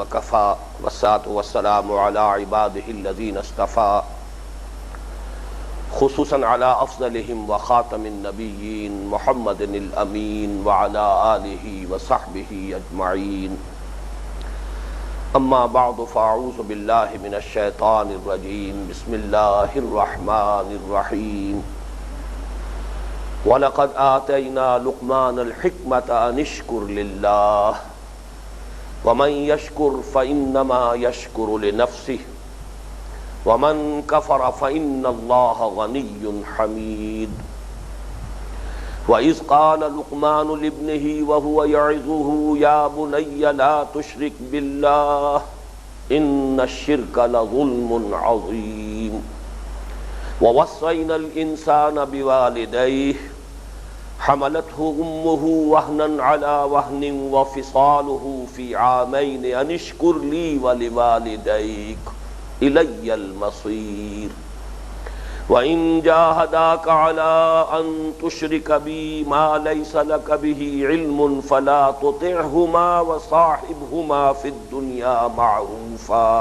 وكفى والصلاة والسلام على عباده الذين اصطفى خصوصا على أفضلهم وخاتم النبيين محمد الأمين وعلى آله وصحبه أجمعين. أما بعد فأعوذ بالله من الشيطان الرجيم. بسم الله الرحمن الرحيم. وَلَقَدْ آتَيْنَا لُقْمَانَ الْحِكْمَةَ أَنِ اشْكُرْ لِلَّهِ وَمَنْ يَشْكُرْ فَإِنَّمَا يَشْكُرُ لِنَفْسِهِ وَمَنْ كَفَرَ فَإِنَّ اللَّهَ غَنِيٌّ حَمِيدٌ. وَإِذْ قَالَ لُقْمَانُ لِابْنِهِ وَهُوَ يَعِظُهُ يَا بُنَيَّ لَا تُشْرِكْ بِاللَّهِ إِنَّ الشِّرْكَ لَظُلْمٌ عَظِيمٌ. وَوَصَّيْنَا الْإِنسَانَ بِوَالِدَيْهِ حَمَلَتْهُ أُمُّهُ وَهْنًا عَلَى وَهْنٍ وَفِصَالُهُ فِي عَامَيْنِ أَنِ اشْكُرْ لِي وَلِوَالِدَيْكَ إِلَيَّ الْمَصِيرُ. وَإِنْ جَاهَدَاكَ عَلَى أَنْ تُشْرِكَ بِي مَا لَيْسَ لَكَ بِهِ عِلْمٌ فَلَا تُطِعْهُمَا وَصَاحِبْهُمَا فِي الدُّنْيَا مَعْرُوفًا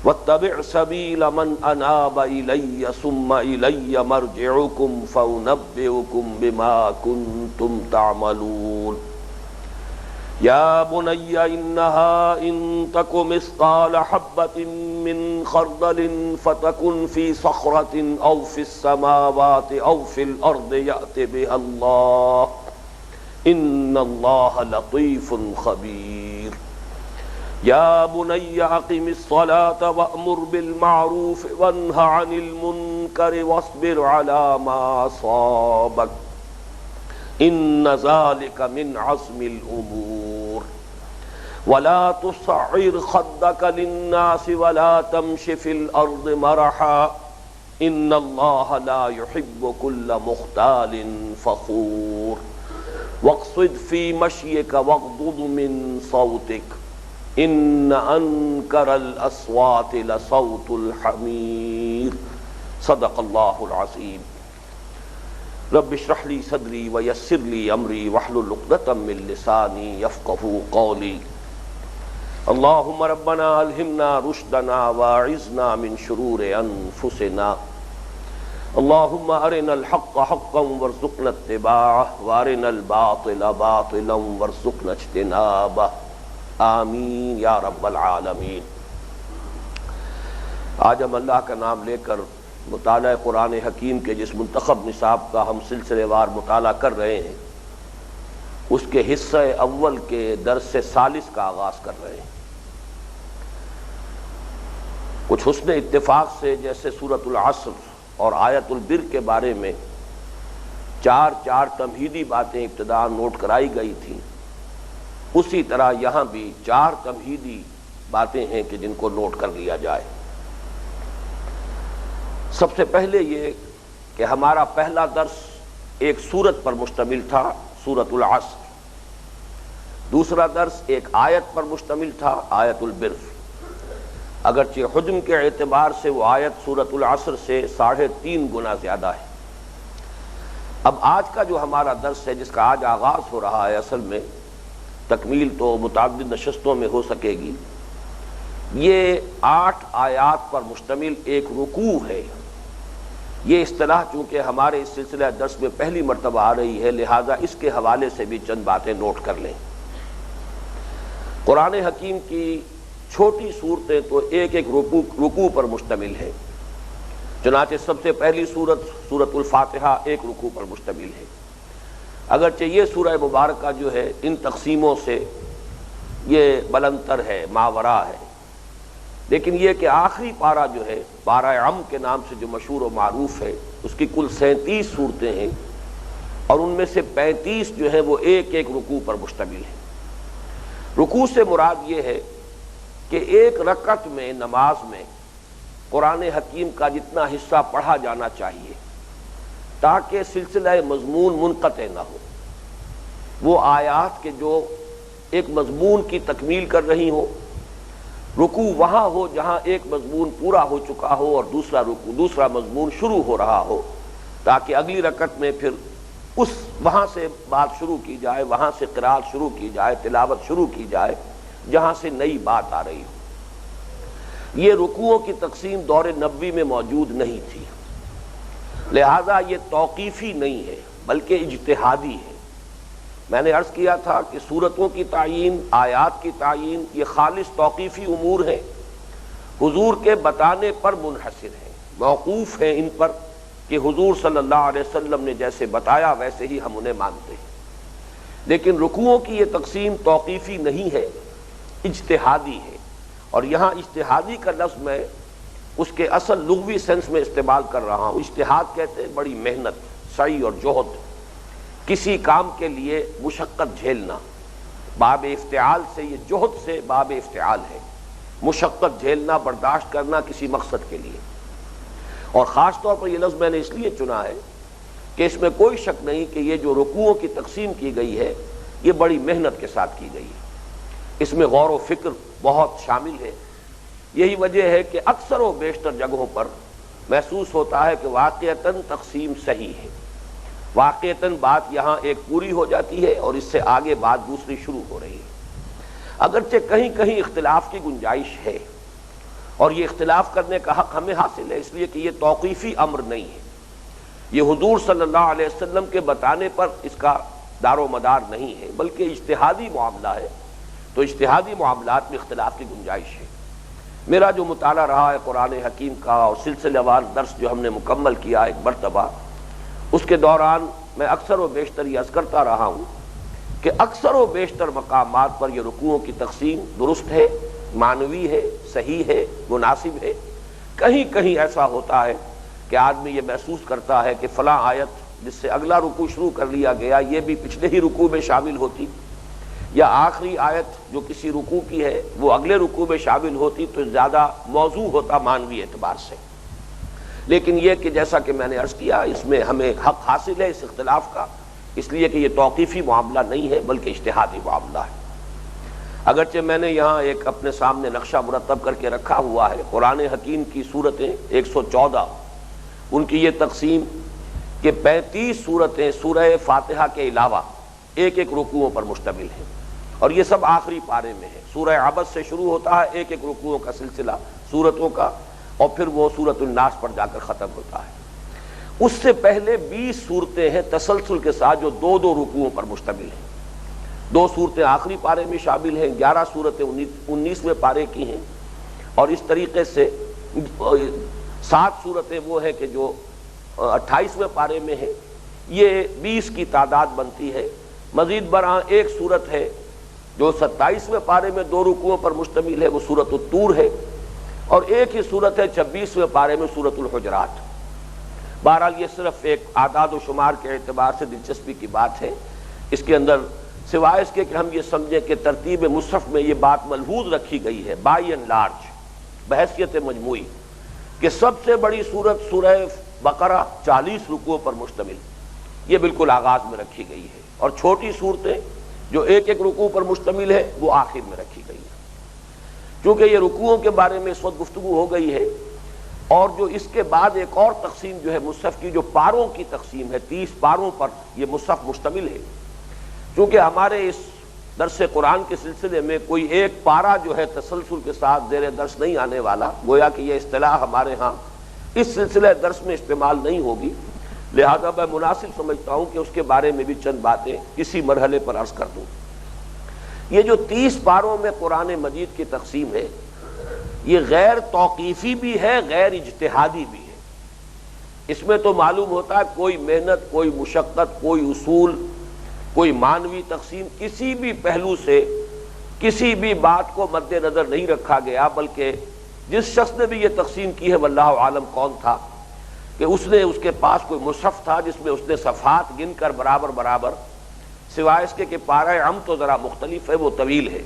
وَاتَّبِعْ سَبِيلَ مَنْ أَنَابَ إِلَيَّ ثُمَّ إِلَيَّ مَرْجِعُكُمْ فَأُنَبِّئُكُمْ بِمَا كُنْتُمْ تَعْمَلُونَ. يَا بُنَيَّ إِنَّهَا إِن تَكُ مِثْقَالَ حَبَّةٍ مِّنْ خَرْدَلٍ فَتَكُنْ فِي صَخْرَةٍ أَوْ فِي السَّمَاوَاتِ أَوْ فِي الْأَرْضِ يَأْتِ بِهَا اللَّهُ إِنَّ اللَّهَ لَطِيفٌ خَبِيرٌ. يَا بُنَيَّ أَقِمِ الصَّلَاةَ وَأْمُرْ بِالْمَعْرُوفِ وَانْهَ عَنِ الْمُنكَرِ وَاصْبِرْ عَلَى مَا أَصَابَكَ إِنَّ ذَلِكَ مِنْ عَزْمِ الْأُمُورِ. وَلَا تُصَعِّرْ خَدَّكَ لِلنَّاسِ وَلَا تَمْشِ فِي الْأَرْضِ مَرَحًا إِنَّ اللَّهَ لَا يُحِبُّ كُلَّ مُخْتَالٍ فَخُورٍ. وَاقْصِدْ فِي مَشْيِكَ وَاغْضُضْ مِنْ صَوْتِكَ إِنَّ أَنْكَرَ الْأَصْوَاتِ لَصَوْتُ الْحَمِيرِ. صدق اللہ العظیم. رب اشرح لي صدری ویسر لي امری واحلل عقدۃ من لسانی یفقهوا قولی. اللهم ربنا الہمنا رشدنا واعذنا من شرور انفسنا. اللهم ارنا الحق حقا وارزقنا اتباعه وارنا الباطل باطلا وارزقنا اجتنابه. آمین یا رب العالمین. آج ہم اللہ کا نام لے کر مطالعہ قرآن حکیم کے جس منتخب نصاب کا ہم سلسلے وار مطالعہ کر رہے ہیں اس کے حصہ اول کے درس ثالث کا آغاز کر رہے ہیں. کچھ حسن اتفاق سے جیسے سورۃ العصر اور آیت البر کے بارے میں چار تمہیدی باتیں ابتداء نوٹ کرائی گئی تھیں، اسی طرح یہاں بھی 4 تمہیدی باتیں ہیں کہ جن کو نوٹ کر لیا جائے. سب سے پہلے یہ کہ ہمارا پہلا درس ایک سورت پر مشتمل تھا، سورۃ العصر. دوسرا درس ایک آیت پر مشتمل تھا، آیت البر. اگرچہ حجم کے اعتبار سے وہ آیت سورۃ العصر سے 3.5 گنا زیادہ ہے. اب آج کا جو ہمارا درس ہے جس کا آج آغاز ہو رہا ہے، اصل میں تکمیل تو متعدد نشستوں میں ہو سکے گی. یہ 8 آیات پر مشتمل ایک رکوع ہے. یہ اصطلاح چونکہ ہمارے اس سلسلہ درس میں پہلی مرتبہ آ رہی ہے، لہٰذا اس کے حوالے سے بھی چند باتیں نوٹ کر لیں. قرآن حکیم کی چھوٹی صورتیں تو ایک رکوع پر مشتمل ہیں. چنانچہ سب سے پہلی سورۃ الفاتحہ ایک رکوع پر مشتمل ہے. اگرچہ یہ سورہ مبارکہ جو ہے ان تقسیموں سے یہ بلندتر ہے، ماورا ہے، لیکن یہ کہ آخری پارہ جو ہے، پارہ عم کے نام سے جو مشہور و معروف ہے، اس کی کل 37 صورتیں ہیں اور ان میں سے 35 جو ہیں وہ ایک رکوع پر مشتمل ہیں. رکوع سے مراد یہ ہے کہ ایک رکعت میں نماز میں قرآن حکیم کا جتنا حصہ پڑھا جانا چاہیے تاکہ سلسلہ مضمون منقطع نہ ہو. وہ آیات کے جو ایک مضمون کی تکمیل کر رہی ہوں، رکوع وہاں ہو جہاں ایک مضمون پورا ہو چکا ہو اور دوسرا مضمون شروع ہو رہا ہو، تاکہ اگلی رکعت میں پھر وہاں سے بات شروع کی جائے، وہاں سے قرات شروع کی جائے، تلاوت شروع کی جائے. جہاں سے نئی بات آ رہی ہو۔ یہ رکوعوں کی تقسیم دور نبوی میں موجود نہیں تھی، لہذا یہ توقیفی نہیں ہے بلکہ اجتہادی ہے۔ میں نے عرض کیا تھا کہ سورتوں کی تعیین، آیات کی تعیین، یہ خالص توقیفی امور ہیں، حضور کے بتانے پر منحصر ہیں، موقوف ہیں ان پر کہ حضور صلی اللہ علیہ وسلم نے جیسے بتایا ویسے ہی ہم انہیں مانتے ہیں۔ لیکن رکوعوں کی یہ تقسیم توقیفی نہیں ہے، اجتہادی ہے، اور یہاں اجتہادی کا لفظ میں اس کے اصل لغوی سینس میں استعمال کر رہا ہوں۔ اجتہاد کہتے ہیں بڑی محنت، سعی اور جہد، کسی کام کے لیے مشقت جھیلنا، باب افتعال سے، یہ جہد سے باب افتعال ہے، مشقت جھیلنا، برداشت کرنا کسی مقصد کے لیے۔ اور خاص طور پر یہ لفظ میں نے اس لیے چنا ہے کہ اس میں کوئی شک نہیں کہ یہ جو رکوعوں کی تقسیم کی گئی ہے یہ بڑی محنت کے ساتھ کی گئی ہے، اس میں غور و فکر بہت شامل ہے۔ یہی وجہ ہے کہ اکثر و بیشتر جگہوں پر محسوس ہوتا ہے کہ واقعتاً تقسیم صحیح ہے، واقعتاً بات یہاں ایک پوری ہو جاتی ہے اور اس سے آگے بات دوسری شروع ہو رہی ہے۔ اگرچہ کہیں کہیں اختلاف کی گنجائش ہے، اور یہ اختلاف کرنے کا حق ہمیں حاصل ہے، اس لیے کہ یہ توقیفی امر نہیں ہے، یہ حضور صلی اللہ علیہ وسلم کے بتانے پر اس کا دار و مدار نہیں ہے، بلکہ اجتہادی معاملہ ہے، تو اجتہادی معاملات میں اختلاف کی گنجائش ہے۔ میرا جو مطالعہ رہا ہے قرآن حکیم کا اور سلسلہ وار درس جو ہم نے مکمل کیا ایک مرتبہ، اس کے دوران میں اکثر و بیشتر یہ عرض کرتا رہا ہوں کہ اکثر و بیشتر مقامات پر یہ رکوعوں کی تقسیم درست ہے، معنوی ہے، صحیح ہے، مناسب ہے۔ کہیں کہیں ایسا ہوتا ہے کہ آدمی یہ محسوس کرتا ہے کہ فلاں آیت جس سے اگلا رکوع شروع کر لیا گیا یہ بھی پچھلے ہی رکوع میں شامل ہوتی، یا آخری آیت جو کسی رکوع کی ہے وہ اگلے رکوع میں شامل ہوتی تو زیادہ موضوع ہوتا معنوی اعتبار سے۔ لیکن یہ کہ جیسا کہ میں نے عرض کیا اس میں ہمیں حق حاصل ہے اس اختلاف کا، اس لیے کہ یہ توقیفی معاملہ نہیں ہے بلکہ اجتہادی معاملہ ہے۔ اگرچہ میں نے یہاں ایک اپنے سامنے نقشہ مرتب کر کے رکھا ہوا ہے، قرآن حکیم کی سورتیں 114، ان کی یہ تقسیم کہ 35 سورتیں سورہ فاتحہ کے علاوہ ایک ایک رکوعوں پر مشتمل ہیں، اور یہ سب آخری پارے میں ہے۔ سورہ عبس سے شروع ہوتا ہے ایک ایک رکوعوں کا سلسلہ سورتوں کا، اور پھر وہ سورۃ الناس پر جا کر ختم ہوتا ہے۔ اس سے پہلے 20 صورتیں ہیں تسلسل کے ساتھ جو دو دو رکوعوں پر مشتمل ہیں، 2 صورتیں آخری پارے میں شامل ہیں، 11 صورتیں 19ویں پارے کی ہیں، اور اس طریقے سے 7 صورتیں وہ ہیں کہ جو 28ویں پارے میں ہیں، یہ 20 کی تعداد بنتی ہے۔ مزید برآں ایک صورت ہے جو 27ویں پارے میں 2 رکوعوں پر مشتمل ہے، وہ سورۃ الطور ہے، اور ایک ہی صورت ہے 26ویں پارے میں سورۃ الحجرات۔ بہرحال یہ صرف ایک اعداد و شمار کے اعتبار سے دلچسپی کی بات ہے، اس کے اندر سوائے اس کے کہ ہم یہ سمجھیں کہ ترتیب مصحف میں یہ بات ملحوظ رکھی گئی ہے بائی اینڈ لارج بحیثیت مجموعی کہ سب سے بڑی سورت سورہ بقرہ 40 رکوعوں پر مشتمل، یہ بالکل آغاز میں رکھی گئی ہے، اور چھوٹی صورتیں جو ایک ایک رکوع پر مشتمل ہے وہ آخر میں رکھی گئی ہے۔ چونکہ یہ رکوعوں کے بارے میں اس وقت گفتگو ہو گئی ہے، اور جو اس کے بعد ایک اور تقسیم جو ہے مصحف کی، جو پاروں کی تقسیم ہے، 30 پاروں پر یہ مصحف مشتمل ہے۔ چونکہ ہمارے اس درس قرآن کے سلسلے میں کوئی ایک پارہ جو ہے تسلسل کے ساتھ زیر درس نہیں آنے والا، گویا کہ یہ اصطلاح ہمارے ہاں اس سلسلہ درس میں استعمال نہیں ہوگی، لہذا میں مناسب سمجھتا ہوں کہ اس کے بارے میں بھی چند باتیں اسی مرحلے پر عرض کر دوں۔ یہ جو 30 پاروں میں قرآن مجید کی تقسیم ہے، یہ غیر توقیفی بھی ہے، غیر اجتہادی بھی ہے۔ اس میں تو معلوم ہوتا ہے کوئی محنت، کوئی مشقت، کوئی اصول، کوئی معنوی تقسیم، کسی بھی پہلو سے کسی بھی بات کو مد نظر نہیں رکھا گیا، بلکہ جس شخص نے بھی یہ تقسیم کی ہے واللہ عالم کون تھا، کہ اس کے پاس کوئی مصحف تھا جس میں اس نے صفحات گن کر برابر برابر، سوائے اس کے کہ پارہ عم تو ذرا مختلف ہے، وہ طویل ہے،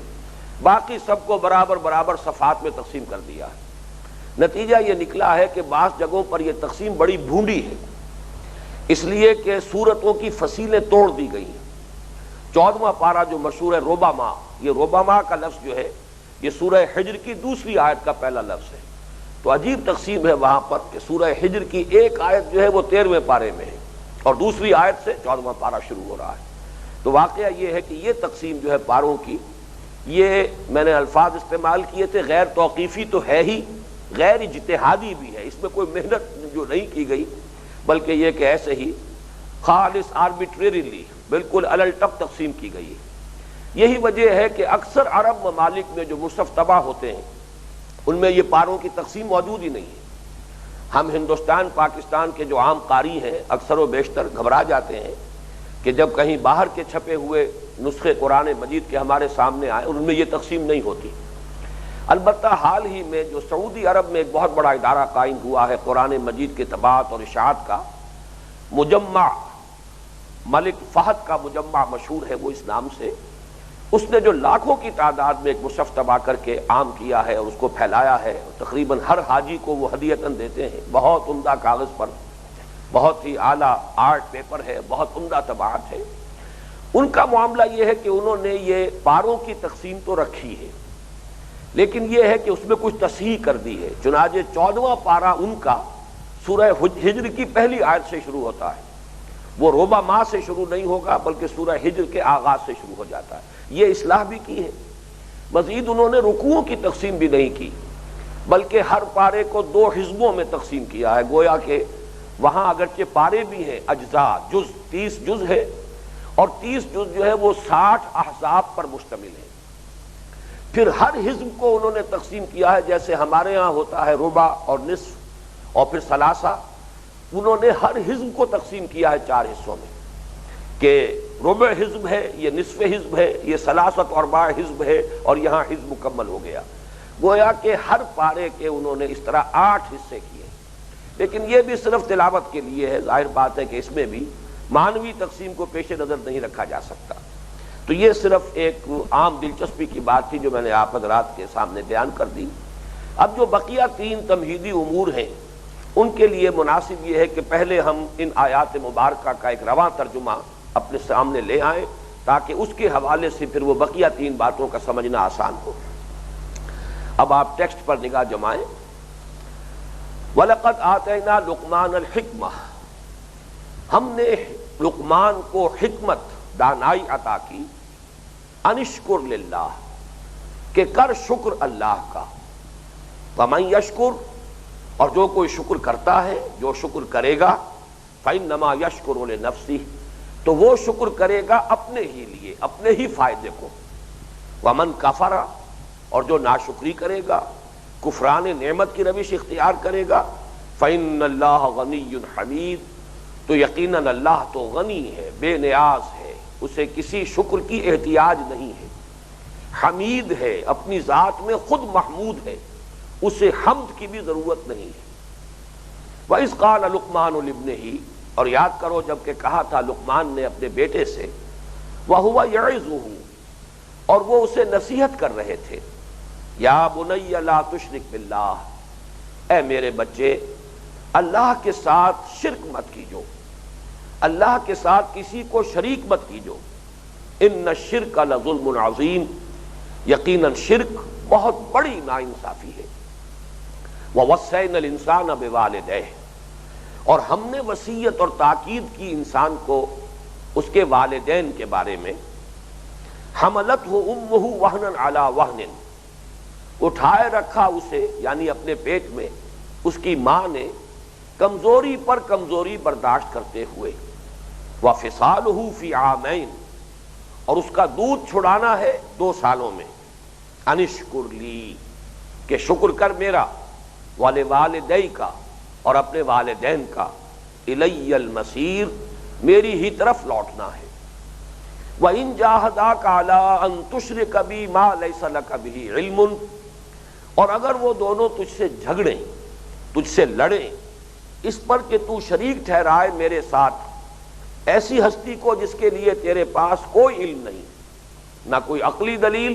باقی سب کو برابر برابر صفحات میں تقسیم کر دیا ہے۔ نتیجہ یہ نکلا ہے کہ بعض جگہوں پر یہ تقسیم بڑی بھونڈی ہے، اس لیے کہ سورتوں کی فصیلیں توڑ دی گئی ہیں۔ 14واں پارہ جو مشہور ہے ربما، یہ ربما کا لفظ جو ہے یہ سورہ حجر کی دوسری آیت کا پہلا لفظ ہے، تو عجیب تقسیم ہے وہاں پر کہ سورہ حجر کی ایک آیت جو ہے وہ 13ویں پارے میں ہے، اور دوسری آیت سے 14واں پارہ شروع ہو رہا ہے۔ تو واقعہ یہ ہے کہ یہ تقسیم جو ہے پاروں کی، یہ میں نے الفاظ استعمال کیے تھے، غیر توقیفی تو ہے ہی، غیر اجتہادی بھی ہے، اس میں کوئی محنت جو نہیں کی گئی، بلکہ یہ کہ ایسے ہی خالص آربیٹریریلی بالکل الٹپ تقسیم کی گئی ہے۔ یہی وجہ ہے کہ اکثر عرب ممالک میں جو مصحف طبع ہوتے ہیں ان میں یہ پاروں کی تقسیم موجود ہی نہیں ہے۔ ہم ہندوستان پاکستان کے جو عام قاری ہیں اکثر و بیشتر گھبرا جاتے ہیں کہ جب کہیں باہر کے چھپے ہوئے نسخے قرآن مجید کے ہمارے سامنے آئے اور ان میں یہ تقسیم نہیں ہوتی۔ البتہ حال ہی میں جو سعودی عرب میں ایک بہت بڑا ادارہ قائم ہوا ہے قرآن مجید کے طباعت اور اشاعت کا، مجمع ملک فہد کا مجمع مشہور ہے وہ اس نام سے، اس نے جو لاکھوں کی تعداد میں ایک مصحف طبع کر کے عام کیا ہے اور اس کو پھیلایا ہے، تقریباً ہر حاجی کو وہ ہدیتاً دیتے ہیں، بہت عمدہ کاغذ پر، بہت ہی اعلیٰ آرٹ پیپر ہے، بہت عمدہ طباعت ہے۔ ان کا معاملہ یہ ہے کہ انہوں نے یہ پاروں کی تقسیم تو رکھی ہے، لیکن یہ ہے کہ اس میں کچھ تصحیح کر دی ہے۔ چنانچہ 14واں پارہ ان کا سورہ ہجر کی پہلی آیت سے شروع ہوتا ہے، وہ ربع ماہ سے شروع نہیں ہوگا بلکہ سورہ ہجر کے آغاز سے شروع ہو جاتا ہے۔ یہ اصلاح بھی کی ہے۔ مزید انہوں نے رکوعوں کی تقسیم بھی نہیں کی، بلکہ ہر پارے کو 2 حزبوں میں تقسیم کیا ہے، گویا کہ وہاں اگرچہ پارے بھی ہیں، اجزاء جز 30 جز ہے، اور 30 جز جو ہے وہ 60 احزاب پر مشتمل ہے۔ پھر ہر حزب کو انہوں نے تقسیم کیا ہے، جیسے ہمارے ہاں ہوتا ہے ربع اور نصف اور پھر ثلاثہ، انہوں نے ہر حزب کو تقسیم کیا ہے 4 حصوں میں، کہ ربع حزب ہے، یہ نصف حزب ہے، یہ ثلاثت اور ارباع حزب ہے، اور یہاں حزب مکمل ہو گیا۔ گویا کہ ہر پارے کے انہوں نے اس طرح 8 حصے کیے، لیکن یہ بھی صرف تلاوت کے لیے ہے۔ ظاہر بات ہے کہ اس میں بھی معنوی تقسیم کو پیش نظر نہیں رکھا جا سکتا۔ تو یہ صرف ایک عام دلچسپی کی بات تھی جو میں نے آپ حضرات کے سامنے بیان کر دی۔ اب جو بقیہ 3 تمہیدی امور ہیں ان کے لیے مناسب یہ ہے کہ پہلے ہم ان آیات مبارکہ کا ایک رواں ترجمہ اپنے سامنے لے آئیں تاکہ اس کے حوالے سے پھر وہ بقیہ 3 باتوں کا سمجھنا آسان ہو۔ اب آپ ٹیکسٹ پر نگاہ جمائیں۔ وَلَقَدْ آتَيْنَا لُقْمَانَ الْحِکْمَةَ، ہم نے لقمان کو حکمت، دانائی عطا کی، انشکر للہ، کہ کر شکر اللہ کا، وَمَن یشکر، اور جو کوئی شکر کرتا ہے، جو شکر کرے گا، فَإِنَّمَا یشکر لِنَفْسِهِ، تو وہ شکر کرے گا اپنے ہی لیے، اپنے ہی فائدے کو۔ وَمَن کفر، اور جو ناشکری کرے گا، کفران نعمت کی روش اختیار کرے گا، فَإِنَّ اللَّهَ غَنِيٌّ حَمِيدٌ، تو یقیناً اللہ تو غنی ہے، بے نیاز ہے، اسے کسی شکر کی احتیاج نہیں ہے، حمید ہے، اپنی ذات میں خود محمود ہے، اسے حمد کی بھی ضرورت نہیں ہے۔ وَإِذْ قَالَ لُقْمَانُ لِابْنِهِ، اور یاد کرو جب کہ کہا تھا لقمان نے اپنے بیٹے سے، وَهُوَ يَعِظُهُ، اور وہ اسے نصیحت کر رہے تھے، یا بنی لا تشرک باللہ، اے میرے بچے اللہ کے ساتھ شرک مت کیجو، اللہ کے ساتھ کسی کو شریک مت کیجو، ان الشرک لظلم عظیم، یقیناً شرک بہت بڑی ناانصافی ہے۔ ووصینا الانسان بوالدیہ، اور ہم نے وصیت اور تاکید کی انسان کو اس کے والدین کے بارے میں، حملتہ امہ وہنا علی وہن، اٹھائے رکھا اسے یعنی اپنے پیٹ میں اس کی ماں نے کمزوری پر کمزوری برداشت کرتے ہوئے، وفصالہ فی عامین، اور اس کا دودھ چھڑانا ہے 2 سالوں میں، انشکر لی، کہ شکر کر میرا، ولوالدیک، اور اپنے والدین کا، الی المصیر، میری ہی طرف لوٹنا ہے۔ وَإِن جَاهَدَاكَ عَلَىٰ أَن تُشْرِكَ بِي مَا لَيْسَ لَكَ بِهِ عِلْمٌ، اور اگر وہ دونوں تجھ سے جھگڑیں، تجھ سے لڑیں اس پر کہ تو شریک ٹھہرائے میرے ساتھ ایسی ہستی کو جس کے لیے تیرے پاس کوئی علم نہیں، نہ کوئی عقلی دلیل،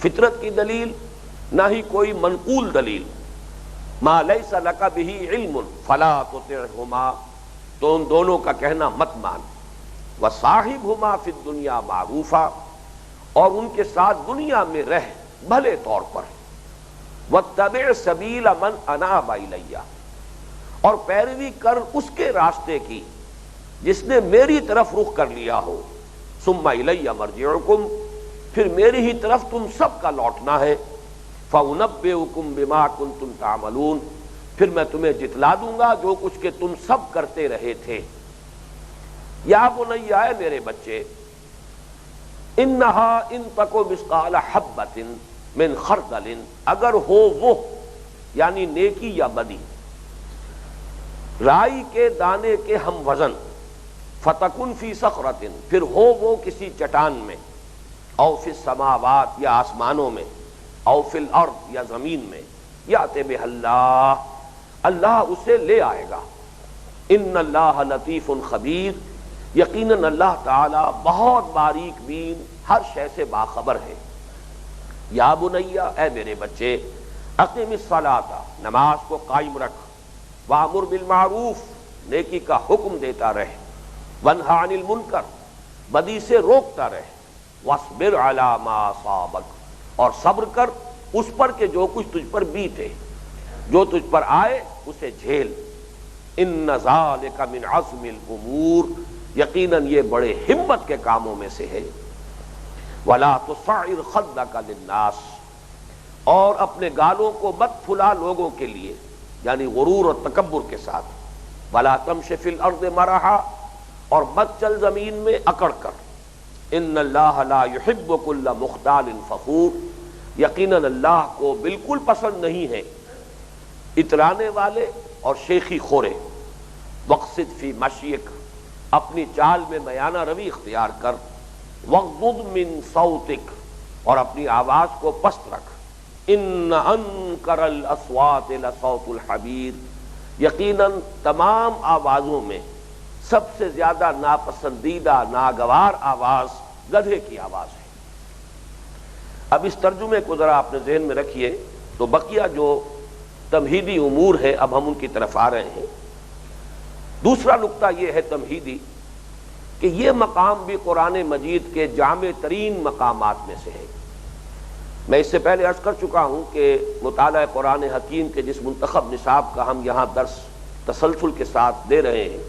فطرت کی دلیل، نہ ہی کوئی منقول دلیل، ما لیس لک بہ علم فلا تطعہما، تو ان دونوں کا کہنا مت مان، وصاحبہما فی الدنیا معروفا، اور ان کے ساتھ دنیا میں رہ بھلے طور پر، واتبع سبیل من اناب الی، اور پیروی کر اس کے راستے کی جس نے میری طرف رخ کر لیا ہو، ثم الی مرجعکم، پھر میری ہی طرف تم سب کا لوٹنا ہے۔ فَأُنَبِّئُكُم بِمَا كُنتُمْ تَعْمَلُونَ، پھر میں تمہیں جتلا دوں گا جو کچھ کہ تم سب کرتے رہے تھے۔ یا بنی، اے میرے بچے، انہا ان تکو مثقال حبۃ من خردل، اگر ہو وہ یعنی نیکی یا بدی رائی کے دانے کے ہم وزن، فتکن فی صخرۃ، پھر ہو وہ کسی چٹان میں، او فی السماوات یا آسمانوں میں، او فی الارض یا زمین میں، یأتی بہ اللہ، اللہ اسے لے آئے گا۔ ان اللہ لطیف خبیر، یقیناً اللہ تعالی بہت باریک بین، ہر شے سے باخبر ہے۔ یا بنیا، اے میرے بچے، اقیم الصلاۃ، نماز کو قائم رکھ، وامر بالمعروف، نیکی کا حکم دیتا رہے، وانہی عن المنکر، بدی سے روکتا رہے، واصبر علی ما اصابک، اور صبر کر اس پر کہ جو کچھ تجھ پر بیتے، جو تجھ پر آئے اسے جھیل۔ ان ذالک من عزم الامور، یقیناً یہ بڑے ہمت کے کاموں میں سے ہے۔ ولا تصعر خدک للناس، اور اپنے گالوں کو مت پھلا لوگوں کے لیے، یعنی غرور اور تکبر کے ساتھ۔ ولا تمش فی الارض مرحا، اور مت چل زمین میں اکڑ کر۔ ان اللہ لا یحب کل مختال فخور، یقیناً اللہ کو بالکل پسند نہیں ہے اترانے والے اور شیخی خورے۔ وقصد فی مشیک، اپنی چال میں میانہ روی اختیار کر۔ وغضض من صوتک، اور اپنی آواز کو پست رکھ۔ ان انکر الاصوات لصوت الحمیر، یقیناً تمام آوازوں میں سب سے زیادہ ناپسندیدہ ناگوار آواز گدھے کی آواز ہے۔ اب اس ترجمے کو ذرا اپنے ذہن میں رکھیے، تو بقیہ جو تمہیدی امور ہیں اب ہم ان کی طرف آ رہے ہیں۔ دوسرا نقطہ یہ ہے تمہیدی کہ یہ مقام بھی قرآن مجید کے جامع ترین مقامات میں سے ہے۔ میں اس سے پہلے عرض کر چکا ہوں کہ مطالعہ قرآن حکیم کے جس منتخب نصاب کا ہم یہاں درس تسلسل کے ساتھ دے رہے ہیں،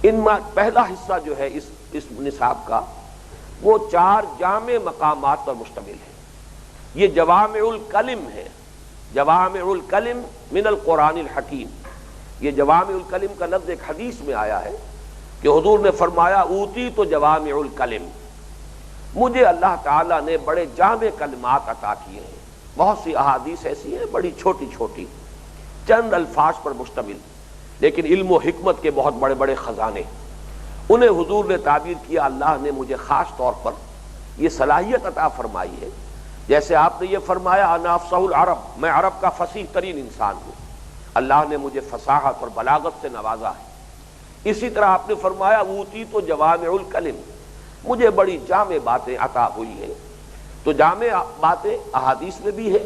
ان میں پہلا حصہ جو ہے اس نصاب کا، وہ 4 جامع مقامات پر مشتمل ہے۔ یہ جوامع الکلم ہے، جوامع الکلم من القرآن الحکیم۔ یہ جوامع الکلم کا لفظ ایک حدیث میں آیا ہے کہ حضور نے فرمایا اوتی تو جوامع الکلم، مجھے اللہ تعالیٰ نے بڑے جامع کلمات عطا کیے ہیں۔ بہت سی احادیث ایسی ہیں بڑی چھوٹی چھوٹی، چند الفاظ پر مشتمل، لیکن علم و حکمت کے بہت بڑے بڑے خزانے، انہیں حضور نے تعبیر کیا اللہ نے مجھے خاص طور پر یہ صلاحیت عطا فرمائی ہے۔ جیسے آپ نے یہ فرمایا انا افصح العرب، میں عرب کا فصیح ترین انسان ہوں، اللہ نے مجھے فصاحت اور بلاغت سے نوازا ہے۔ اسی طرح آپ نے فرمایا اوتی تو جوامع الکلم، مجھے بڑی جامع باتیں عطا ہوئی ہیں۔ تو جامع باتیں احادیث میں بھی ہے،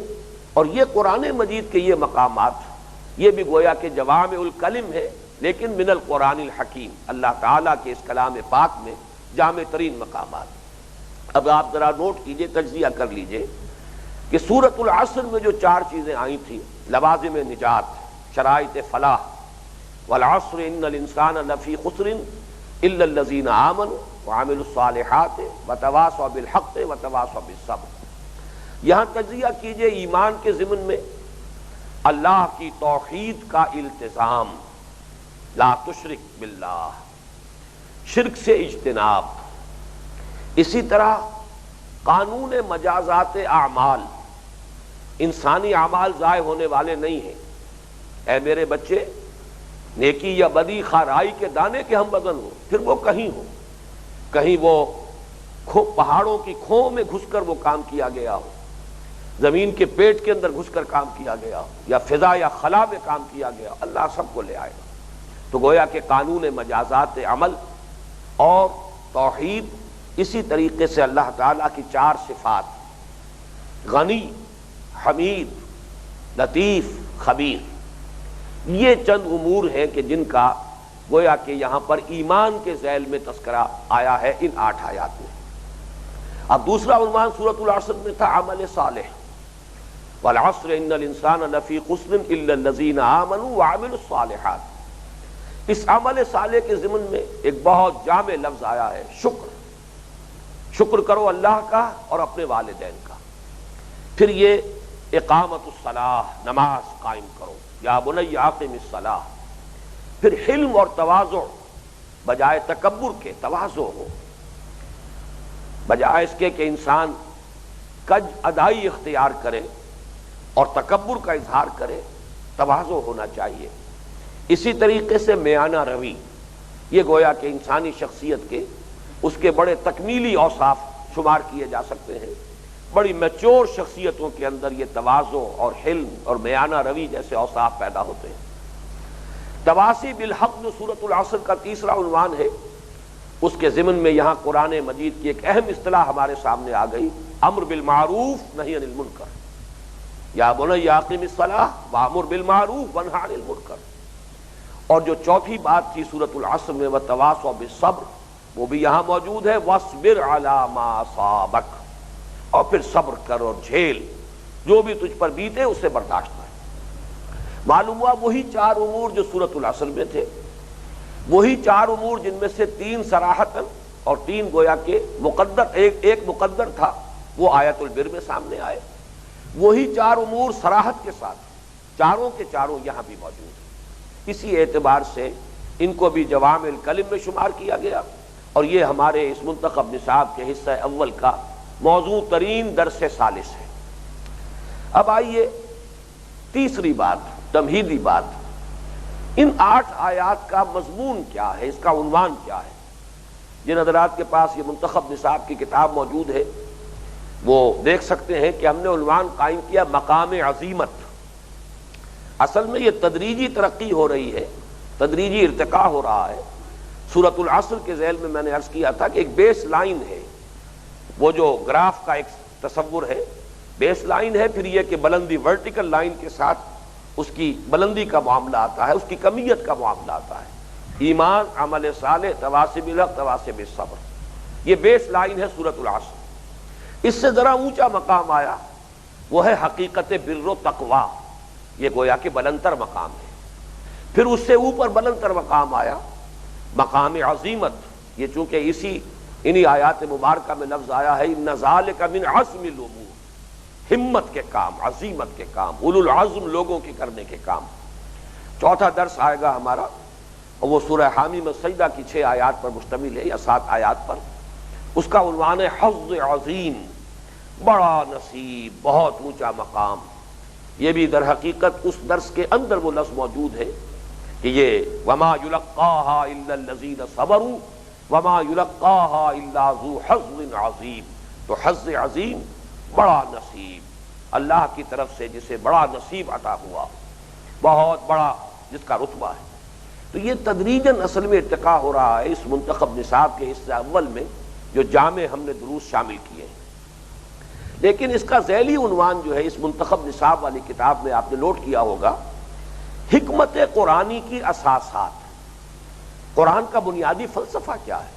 اور یہ قرآن مجید کے یہ مقامات، یہ بھی گویا کہ جوامع الکلم ہے، لیکن من القرآن الحکیم، اللہ تعالیٰ کے اس کلام پاک میں جامع ترین مقامات۔ اب آپ ذرا نوٹ کیجئے، تجزیہ کر لیجئے کہ سورۃ العصر میں جو 4 چیزیں آئی تھیں، لوازم نجات، شرائط فلاح، والعصر ان الانسان لفی خسر الا الذین آمنوا وعملوا الصالحات وتواصوا بالحق وتواصوا بالصبر۔ یہاں تجزیہ کیجئے ایمان کے ضمن میں اللہ کی توحید کا التزام، لا تشرک باللہ، شرک سے اجتناب۔ اسی طرح قانون مجازات اعمال، انسانی اعمال ضائع ہونے والے نہیں ہیں۔ اے میرے بچے، نیکی یا بدی خواہ رائی کے دانے کے ہم وزن ہو، پھر وہ کہیں ہو، کہیں وہ پہاڑوں کی کھوہ میں گھس کر وہ کام کیا گیا ہو، زمین کے پیٹ کے اندر گھس کر کام کیا گیا ہو، یا فضا یا خلا میں کام کیا گیا ہو، اللہ سب کو لے آئے گا۔ تو گویا کہ قانون مجازات عمل اور توحید، اسی طریقے سے اللہ تعالیٰ کی 4 صفات، غنی، حمید، لطیف، خبیر، یہ چند امور ہیں کہ جن کا گویا کہ یہاں پر ایمان کے ذیل میں تذکرہ آیا ہے ان 8 آیات میں۔ اب دوسرا عنوان سورۃ العصر میں تھا عمل صالح، والعصر ان الانسان لفی خسر الا الذین آمنوا وعملوا الصالحات۔ اس عمل صالح کے ضمن میں ایک بہت جامع لفظ آیا ہے شکر۔ شکر کرو اللہ کا اور اپنے والدین کا۔ پھر یہ اقامت الصلاح، نماز قائم کرو، یا بنی اقم الصلاح۔ پھر حلم اور تواضع، بجائے تکبر کے تواضع ہو، بجائے اس کے کہ انسان کج ادائی اختیار کرے اور تکبر کا اظہار کرے، تواضع ہونا چاہیے۔ اسی طریقے سے میانہ روی، یہ گویا کہ انسانی شخصیت کے اس کے بڑے تکمیلی اوصاف شمار کیے جا سکتے ہیں۔ بڑی میچور شخصیتوں کے اندر یہ تواضع اور حلم اور میانہ روی جیسے اوصاف پیدا ہوتے ہیں۔ تواصی بالحق جو سورۃ العصر کا تیسرا عنوان ہے، اس کے ضمن میں یہاں قرآن مجید کی ایک اہم اصطلاح ہمارے سامنے آ گئی، امر بالمعروف نہی عن المنکر، یا بنی اقم الصلاح وامر بالمعروف وانہی عن المنکر۔ اور جو چوتھی بات تھی سورۃ العصر میں، وتواصوا بالصبر، وہ بھی یہاں موجود ہے، واصبر علی ما اصابک، اور پھر صبر کر اور جھیل، جو بھی تجھ پر بیتے اسے برداشت کر۔ معلوم ہوا وہی چار امور جو سورۃ العصر میں تھے، وہی چار امور جن میں سے تین صراحتاً اور تین گویا کہ مقدر، ایک مقدر تھا، وہ آیت البر میں سامنے آئے، وہی چار امور صراحت کے ساتھ چاروں کے چاروں یہاں بھی موجود ہیں۔ اسی اعتبار سے ان کو بھی جوامع الکلم میں شمار کیا گیا، اور یہ ہمارے اس منتخب نصاب کے حصہ اول کا موضوع ترین درس ثالث ہے۔ اب آئیے تیسری بات، تمہیدی بات، ان 8 آیات کا مضمون کیا ہے، اس کا عنوان کیا ہے؟ جن حضرات کے پاس یہ منتخب نصاب کی کتاب موجود ہے وہ دیکھ سکتے ہیں کہ ہم نے عنوان قائم کیا مقام عظیمت۔ اصل میں یہ تدریجی ترقی ہو رہی ہے، تدریجی ارتقاء ہو رہا ہے۔ سورۃ العصر کے ذیل میں نے عرض کیا تھا کہ ایک بیس لائن ہے، وہ جو گراف کا ایک تصور ہے، بیس لائن ہے، پھر یہ کہ بلندی ورٹیکل لائن کے ساتھ اس کی بلندی کا معاملہ آتا ہے، اس کی کمیت کا معاملہ آتا ہے۔ ایمان، عمل صالح، تواصی بالحق، تواصی بالصبر، یہ بیس لائن ہے سورۃ العصر۔ اس سے ذرا اونچا مقام آیا، وہ ہے حقیقت بر و تقوی، یہ گویا کہ بلندتر مقام ہے۔ پھر اس سے اوپر بلندتر مقام آیا مقام عظیمت، یہ چونکہ انہی آیات مبارکہ میں لفظ آیا ہے ان ذالک من عزم الامور، ہمت کے کام، عظیمت کے کام، اولو العزم لوگوں کے کرنے کے کام۔ چوتھا درس آئے گا ہمارا، اور وہ سورہ حامی میں سجدہ کی 6 آیات پر مشتمل ہے یا 7 آیات پر۔ اس کا عنوان ہے حظ عظیم، بڑا نصیب، بہت اونچا مقام۔ یہ بھی در حقیقت اس درس کے اندر وہ لفظ موجود ہے کہ یہ وما یلقاها الا الذین صبروا وما یلقاها الا ذو حظ عظیم، تو حظ عظیم، بڑا نصیب، اللہ کی طرف سے جسے بڑا نصیب عطا ہوا، بہت بڑا جس کا رتبہ ہے۔ تو یہ تدریجاً اصل میں ارتقاء ہو رہا ہے اس منتخب نصاب کے حصہ اول میں جو جامع ہم نے دروس شامل کیے ہیں۔ لیکن اس کا ذیلی عنوان جو ہے اس منتخب نصاب والی کتاب میں آپ نے نوٹ کیا ہوگا، حکمت قرآنی کی اساسات، قرآن کا بنیادی فلسفہ کیا ہے،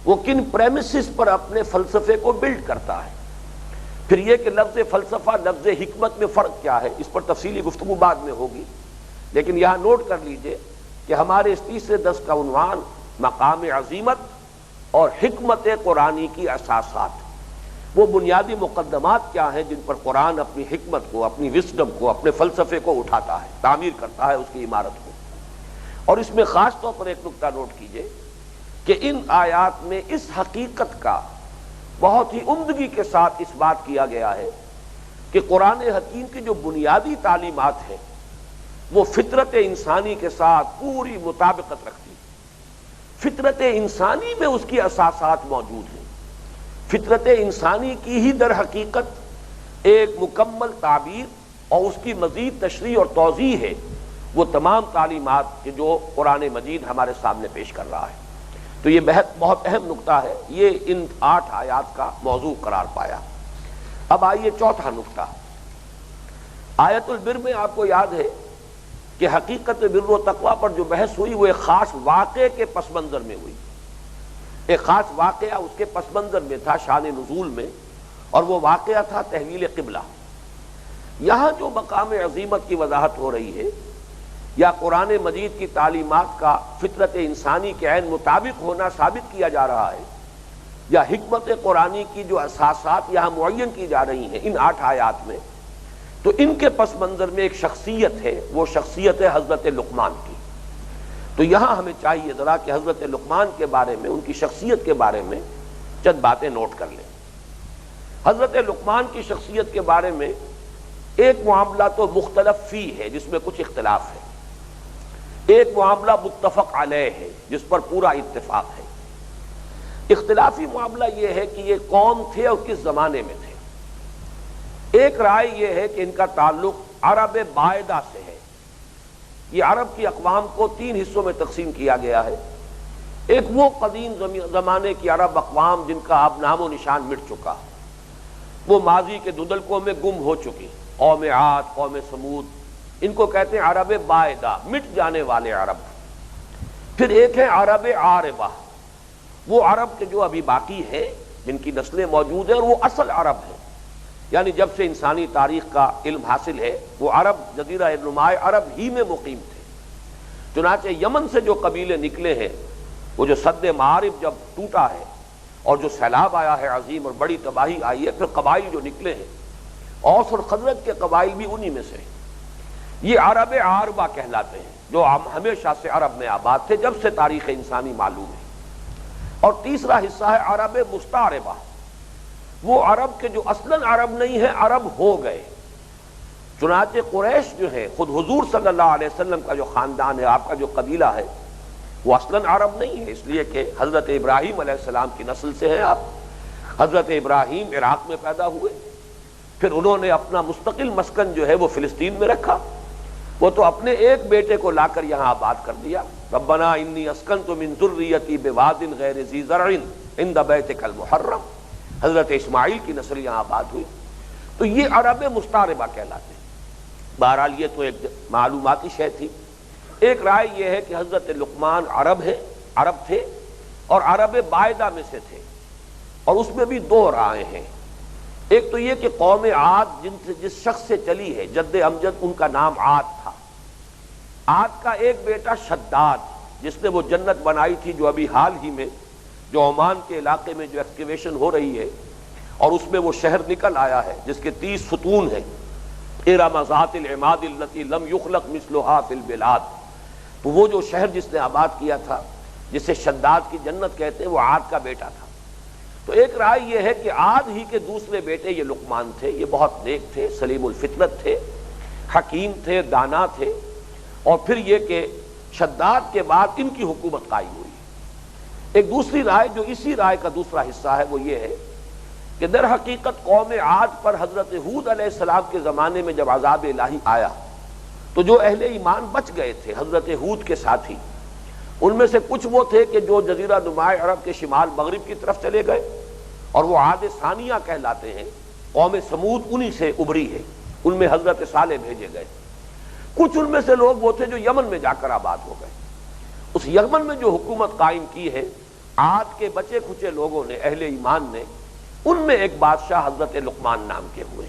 وہ کن پریمیسز پر اپنے فلسفے کو بلڈ کرتا ہے۔ پھر یہ کہ لفظ فلسفہ لفظ حکمت میں فرق کیا ہے، اس پر تفصیلی گفتگو بعد میں ہوگی، لیکن یہاں نوٹ کر لیجئے کہ ہمارے اس تیسرے درس کا عنوان مقام عظیمت اور حکمت قرآنی کی اساسات، وہ بنیادی مقدمات کیا ہیں جن پر قرآن اپنی حکمت کو، اپنی وزڈم کو، اپنے فلسفے کو اٹھاتا ہے، تعمیر کرتا ہے اس کی عمارت کو۔ اور اس میں خاص طور پر ایک نکتہ نوٹ کیجئے کہ ان آیات میں اس حقیقت کا بہت ہی عمدگی کے ساتھ اس بات کیا گیا ہے کہ قرآن حکیم کی جو بنیادی تعلیمات ہیں وہ فطرت انسانی کے ساتھ پوری مطابقت رکھتی ہے۔ فطرت انسانی میں اس کی اساسات موجود ہیں، فطرت انسانی کی ہی در حقیقت ایک مکمل تعبیر اور اس کی مزید تشریح اور توضیح ہے وہ تمام تعلیمات کہ جو قرآن مجید ہمارے سامنے پیش کر رہا ہے۔ تو یہ بہت اہم نکتہ ہے، یہ ان 8 آیات کا موضوع قرار پایا۔ اب آئیے چوتھا نکتہ، آیت البر میں آپ کو یاد ہے کہ حقیقت بر و تقوی پر جو بحث ہوئی وہ ایک خاص واقعے کے پس منظر میں ہوئی، ایک خاص واقعہ اس کے پس منظر میں تھا شان نزول میں، اور وہ واقعہ تھا تحویل قبلہ۔ یہاں جو مقام عظیمت کی وضاحت ہو رہی ہے یا قرآن مجید کی تعلیمات کا فطرت انسانی کے عین مطابق ہونا ثابت کیا جا رہا ہے، یا حکمت قرآنی کی جو اساسات یہاں معین کی جا رہی ہیں ان 8 آیات میں، تو ان کے پس منظر میں ایک شخصیت ہے، وہ شخصیت ہے حضرت لقمان کی۔ تو یہاں ہمیں چاہیے ذرا کہ حضرت لقمان کے بارے میں، ان کی شخصیت کے بارے میں چند باتیں نوٹ کر لیں۔ حضرت لقمان کی شخصیت کے بارے میں ایک معاملہ تو مختلف فی ہے جس میں کچھ اختلاف ہے، ایک معاملہ متفق علیہ ہے جس پر پورا اتفاق ہے۔ اختلافی معاملہ یہ ہے کہ یہ کون تھے اور کس زمانے میں تھے۔ ایک رائے یہ ہے کہ ان کا تعلق عرب بائدہ سے ہے۔ یہ عرب کی اقوام کو 3 حصوں میں تقسیم کیا گیا ہے۔ ایک وہ قدیم زمانے کی عرب اقوام جن کا اب نام و نشان مٹ چکا، وہ ماضی کے دھندلکوں میں گم ہو چکی، قوم عاد، قوم سمود، ان کو کہتے ہیں عرب بائدہ، مٹ جانے والے عرب۔ پھر ایک ہے عرب عاربہ، وہ عرب کے جو ابھی باقی ہیں، جن کی نسلیں موجود ہیں اور وہ اصل عرب ہیں، یعنی جب سے انسانی تاریخ کا علم حاصل ہے وہ عرب جزیرہ نمائے عرب ہی میں مقیم تھے۔ چنانچہ یمن سے جو قبیلے نکلے ہیں، وہ جو سد معارف جب ٹوٹا ہے اور جو سیلاب آیا ہے عظیم اور بڑی تباہی آئی ہے، پھر قبائل جو نکلے ہیں، اوس اور خزرج کے قبائل بھی انہی میں سے ہیں۔ یہ عرب عاربہ کہلاتے ہیں، جو ہمیشہ سے عرب میں آباد تھے جب سے تاریخ انسانی معلوم ہے۔ اور تیسرا حصہ ہے عرب مستعربہ، وہ عرب کے جو اصلاً عرب نہیں ہے، عرب ہو گئے۔ چنانچہ قریش جو ہے، خود حضور صلی اللہ علیہ وسلم کا جو خاندان ہے، آپ کا جو قبیلہ ہے، وہ اصلاً عرب نہیں ہے، اس لیے کہ حضرت ابراہیم علیہ السلام کی نسل سے ہیں آپ۔ حضرت ابراہیم عراق میں پیدا ہوئے، پھر انہوں نے اپنا مستقل مسکن جو ہے وہ فلسطین میں رکھا، وہ تو اپنے ایک بیٹے کو لا کر یہاں آباد کر دیا۔ ربنا انی اسکنت من ذریتی بواد غیر ذی زرع عند بیتک المحرم، حضرت اسماعیل کی نسل یہاں آباد ہوئی۔ تو یہ عرب مستعربہ کہلاتے ہیں۔ بہرحال یہ تو ایک معلوماتی شے تھی۔ ایک رائے یہ ہے کہ حضرت لقمان عرب تھے اور عرب بائدہ میں سے تھے، اور اس میں بھی 2 رائے ہیں۔ ایک تو یہ کہ قوم عاد جس شخص سے چلی ہے، جد امجد ان کا نام عاد تھا۔ عاد کا ایک بیٹا شداد، جس نے وہ جنت بنائی تھی جو ابھی حال ہی میں جو عمان کے علاقے میں جو ایکسکیویشن ہو رہی ہے، اور اس میں وہ شہر نکل آیا ہے جس کے 30 ستون ہیں، ارم ذات العماد التی لم یخلق مثلھا فی البلاد۔ تو وہ جو شہر جس نے آباد کیا تھا، جسے شداد کی جنت کہتے ہیں، وہ عاد کا بیٹا تھا۔ تو ایک رائے یہ ہے کہ عاد ہی کے دوسرے بیٹے یہ لقمان تھے۔ یہ بہت نیک تھے، سلیم الفطرت تھے، حکیم تھے، دانا تھے، اور پھر یہ کہ شداد کے بعد ان کی حکومت قائم ہوئی۔ ایک دوسری رائے جو اسی رائے کا دوسرا حصہ ہے وہ یہ ہے کہ در حقیقت قوم عاد پر حضرت ہود علیہ السلام کے زمانے میں جب عذاب الہی آیا تو جو اہل ایمان بچ گئے تھے حضرت ہود کے ساتھی، ان میں سے کچھ وہ تھے کہ جو جزیرہ نمائے عرب کے شمال مغرب کی طرف چلے گئے، اور وہ عاد ثانیہ کہلاتے ہیں۔ قوم سمود انہی سے ابھری ہے، ان میں حضرت صالح بھیجے گئے۔ کچھ ان میں سے لوگ وہ تھے جو یمن میں جا کر آباد ہو گئے۔ اس یمن میں جو حکومت قائم کی ہے، عاد کے بچے کھچے لوگوں نے، اہل ایمان نے، ان میں ایک بادشاہ حضرت لقمان نام کے ہوئے۔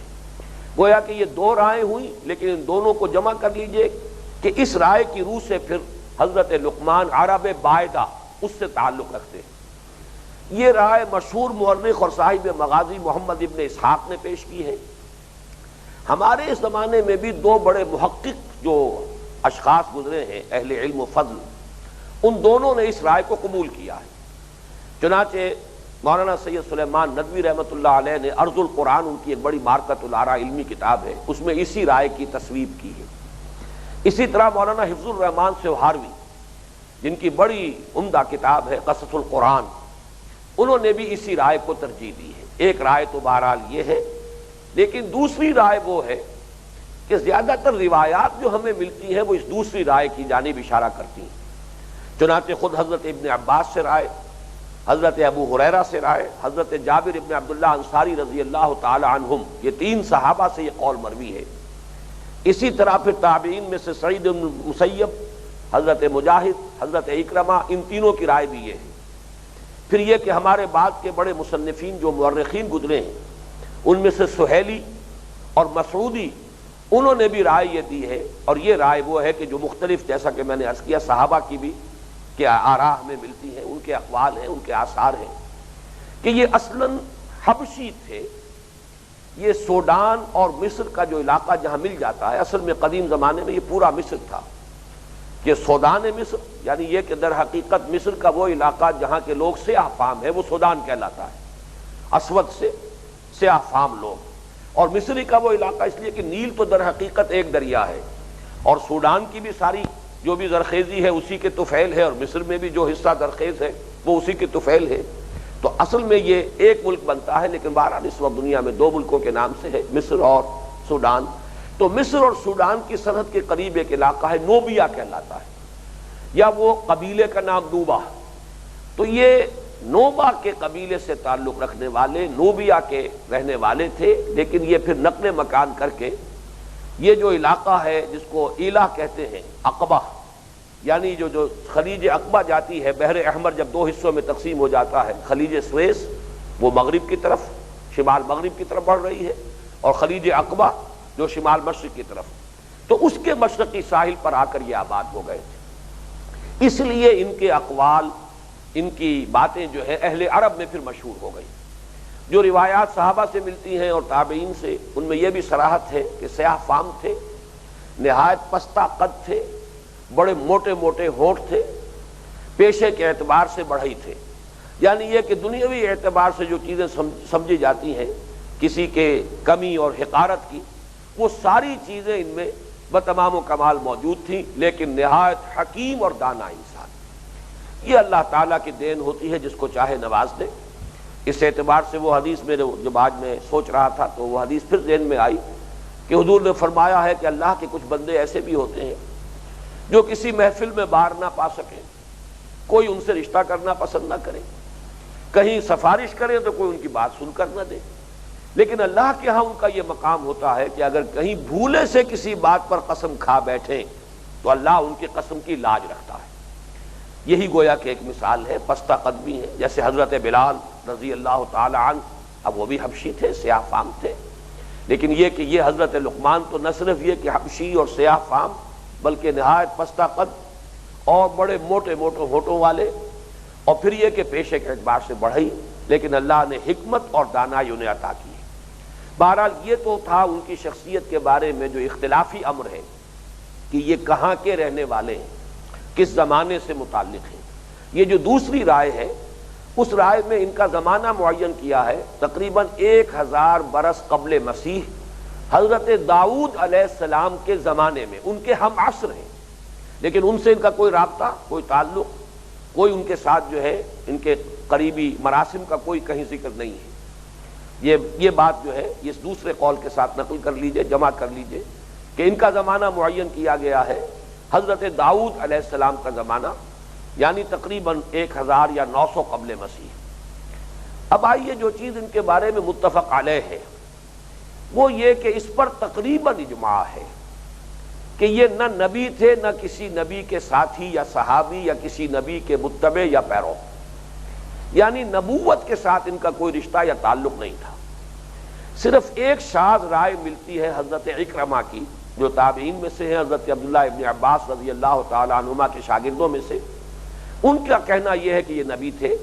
گویا کہ یہ 2 رائے ہوئی، لیکن ان دونوں کو جمع کر لیجئے کہ اس رائے کی روح سے پھر حضرت لقمان عرب بائدہ اس سے تعلق رکھتے ہیں۔ یہ رائے مشہور مورخ اور صاحب مغازی محمد ابن اسحاق نے پیش کی ہے۔ ہمارے اس زمانے میں بھی 2 بڑے محقق جو اشخاص گزرے ہیں، اہل علم و فضل، ان دونوں نے اس رائے کو قبول کیا ہے۔ چنانچہ مولانا سید سلیمان ندوی رحمۃ اللہ علیہ نے ارض القرآن، ان کی ایک بڑی مارکۃ الآراء علمی کتاب ہے، اس میں اسی رائے کی تصویب کی ہے۔ اسی طرح مولانا حفظ الرحمان سوہاروی، جن کی بڑی عمدہ کتاب ہے قصص القرآن، انہوں نے بھی اسی رائے کو ترجیح دی ہے۔ ایک رائے تو بہرحال یہ ہے، لیکن دوسری رائے وہ ہے کہ زیادہ تر روایات جو ہمیں ملتی ہیں وہ اس دوسری رائے کی جانب اشارہ کرتی ہیں۔ چنانچہ خود حضرت ابن عباس سے رائے، حضرت ابو ہریرہ سے رائے، حضرت جابر ابن عبداللہ انصاری رضی اللہ تعالی عنہم، یہ 3 صحابہ سے یہ قول مروی ہے۔ اسی طرح پھر تابعین میں سے سعید بن مسیب، حضرت مجاہد، حضرت اکرمہ، ان تینوں کی رائے بھی یہ ہے۔ پھر یہ کہ ہمارے بعد کے بڑے مصنفین جو مورخین گزرے ہیں، ان میں سے سہیلی اور مسعودی، انہوں نے بھی رائے یہ دی ہے، اور یہ رائے وہ ہے کہ جو مختلف، جیسا کہ میں نے عرض کیا، صحابہ کی بھی کہ آراء ہمیں ملتی ہیں، ان کے اقوال ہیں، ان کے آثار ہیں، کہ یہ اصلاً حبشی تھے. یہ سوڈان اور مصر کا جو علاقہ جہاں مل جاتا ہے، اصل میں قدیم زمانے میں یہ پورا مصر تھا. کہ سودان مصر یعنی یہ کہ در حقیقت مصر کا وہ علاقہ جہاں کے لوگ سیاہ فام ہے وہ سودان کہلاتا ہے، اسود سے سیاہ فام لوگ. اور مصری کا وہ علاقہ اس لیے کہ نیل تو در حقیقت ایک دریا ہے، اور سوڈان کی بھی ساری جو بھی زرخیزی ہے اسی کے طفیل ہے، اور مصر میں بھی جو حصہ زرخیز ہے وہ اسی کے طفیل ہے. تو اصل میں یہ ایک ملک بنتا ہے، لیکن بہرحال اس وقت دنیا میں دو ملکوں کے نام سے ہے، مصر اور سوڈان. تو مصر اور سوڈان کی سرحد کے قریب ایک علاقہ ہے، نوبیا کہلاتا ہے، یا وہ قبیلے کا نام نوبا. تو یہ نوبا کے قبیلے سے تعلق رکھنے والے نوبیا کے رہنے والے تھے، لیکن یہ پھر نقل مکان کر کے یہ جو علاقہ ہے جس کو ایلا کہتے ہیں، عقبہ، یعنی جو خلیج عقبہ جاتی ہے، بحر احمر جب دو حصوں میں تقسیم ہو جاتا ہے، خلیج سویس وہ مغرب کی طرف، شمال مغرب کی طرف بڑھ رہی ہے، اور خلیج عقبہ جو شمال مشرق کی طرف، تو اس کے مشرقی ساحل پر آ کر یہ آباد ہو گئے تھے. اس لیے ان کے اقوال، ان کی باتیں جو ہے اہل عرب میں پھر مشہور ہو گئی. جو روایات صحابہ سے ملتی ہیں اور تابعین سے، ان میں یہ بھی صراحت ہے کہ سیاہ فام تھے، نہایت پستہ قد تھے، بڑے موٹے موٹے ہونٹ تھے، پیشے کے اعتبار سے بڑھئی تھے. یعنی یہ کہ دنیاوی اعتبار سے جو چیزیں سمجھی جاتی ہیں کسی کے کمی اور حقارت کی، وہ ساری چیزیں ان میں بتمام و کمال موجود تھیں. لیکن نہایت حکیم اور دانا انسان. یہ اللہ تعالیٰ کی دین ہوتی ہے، جس کو چاہے نواز دے. اس اعتبار سے وہ حدیث میرے جب آج میں سوچ رہا تھا تو وہ حدیث پھر ذہن میں آئی کہ حضور نے فرمایا ہے کہ اللہ کے کچھ بندے ایسے بھی ہوتے ہیں جو کسی محفل میں بار نہ پا سکیں، کوئی ان سے رشتہ کرنا پسند نہ کرے، کہیں سفارش کریں تو کوئی ان کی بات سن کر نہ دے. لیکن اللہ کے ہاں ان کا یہ مقام ہوتا ہے کہ اگر کہیں بھولے سے کسی بات پر قسم کھا بیٹھیں تو اللہ ان کی قسم کی لاج رکھتا ہے. یہی گویا کہ ایک مثال ہے، پستہ قدمی ہے. جیسے حضرت بلال رضی اللہ تعالی عنہ، اب وہ بھی حبشی تھے، سیاہ فام تھے، لیکن یہ کہ یہ حضرت لقمان تو نہ صرف یہ کہ حبشی اور سیاہ فام، بلکہ نہایت پستہ قد اور بڑے موٹے موٹے ہونٹوں والے، اور پھر یہ کہ پیشے کے اعتبار سے بڑھئی، لیکن اللہ نے حکمت اور دانائی انہیں عطا کی. بہرحال یہ تو تھا ان کی شخصیت کے بارے میں جو اختلافی امر ہے کہ یہ کہاں کے رہنے والے ہیں، کس زمانے سے متعلق ہیں. یہ جو دوسری رائے ہے، اس رائے میں ان کا زمانہ معین کیا ہے، تقریباً 1000 برس قبل مسیح، حضرت داؤد علیہ السلام کے زمانے میں. ان کے ہم عصر ہیں، لیکن ان سے ان کا کوئی رابطہ، کوئی تعلق، کوئی ان کے ساتھ جو ہے ان کے قریبی مراسم کا کوئی کہیں ذکر نہیں ہے. یہ بات جو ہے یہ دوسرے قول کے ساتھ نقل کر لیجئے، جمع کر لیجئے کہ ان کا زمانہ معین کیا گیا ہے حضرت داؤد علیہ السلام کا زمانہ، یعنی تقریباً 1000 یا 900 قبل مسیح. اب آئیے جو چیز ان کے بارے میں متفق علیہ ہے وہ یہ کہ اس پر تقریباً اجماع ہے کہ یہ نہ نبی تھے، نہ کسی نبی کے ساتھی یا صحابی یا کسی نبی کے متبع یا پیرو، یعنی نبوت کے ساتھ ان کا کوئی رشتہ یا تعلق نہیں تھا. صرف ایک شاذ رائے ملتی ہے حضرت اکرمہ کی، جو تابعین میں سے ہیں، حضرت عبداللہ ابن عباس رضی اللہ تعالی عنہما کے شاگردوں میں سے. ان کا کہنا یہ ہے کہ یہ نبی تھے،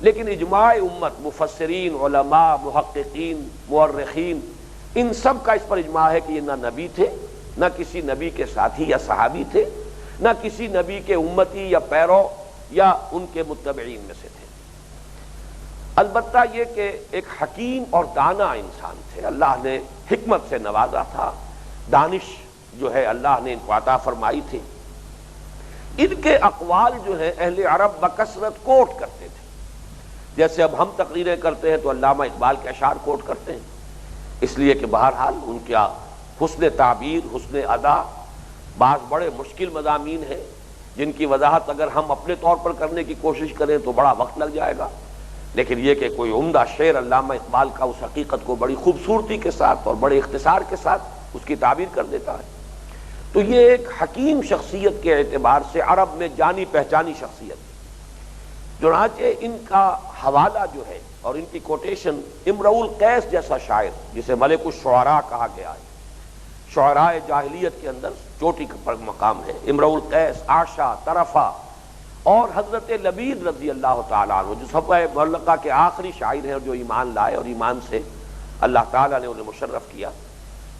لیکن اجماع امت، مفسرین، علماء، محققین، مورخین، ان سب کا اس پر اجماع ہے کہ یہ نہ نبی تھے، نہ کسی نبی کے ساتھی یا صحابی تھے، نہ کسی نبی کے امتی یا پیرو یا ان کے متبعین میں سے تھے. البتہ یہ کہ ایک حکیم اور دانا انسان تھے، اللہ نے حکمت سے نوازا تھا، دانش جو ہے اللہ نے ان کو عطا فرمائی تھی. ان کے اقوال جو ہیں اہل عرب بکثرت کوٹ کرتے تھے. جیسے اب ہم تقریریں کرتے ہیں تو علامہ اقبال کے اشعار کوٹ کرتے ہیں، اس لیے کہ بہرحال ان کا حسن تعبیر، حسن ادا، بعض بڑے مشکل مضامین ہیں جن کی وضاحت اگر ہم اپنے طور پر کرنے کی کوشش کریں تو بڑا وقت لگ جائے گا. لیکن یہ کہ کوئی عمدہ شعر علامہ اقبال کا اس حقیقت کو بڑی خوبصورتی کے ساتھ اور بڑے اختصار کے ساتھ اس کی تعبیر کر دیتا ہے. تو یہ ایک حکیم شخصیت کے اعتبار سے عرب میں جانی پہچانی شخصیت ہے. چنانچہ ان کا حوالہ جو ہے اور ان کی کوٹیشن امرؤ القیس جیسا شاعر، جسے ملک الشعراء کہا گیا ہے، شعراء جاہلیت کے اندر چوٹی پر مقام ہے، امرؤ القیس، عاشا، طرفہ اور حضرت لبید رضی اللہ تعالیٰ عنہ جو صفحہ معلقہ کے آخری شاعر ہیں اور جو ایمان لائے اور ایمان سے اللہ تعالیٰ نے انہیں مشرف کیا،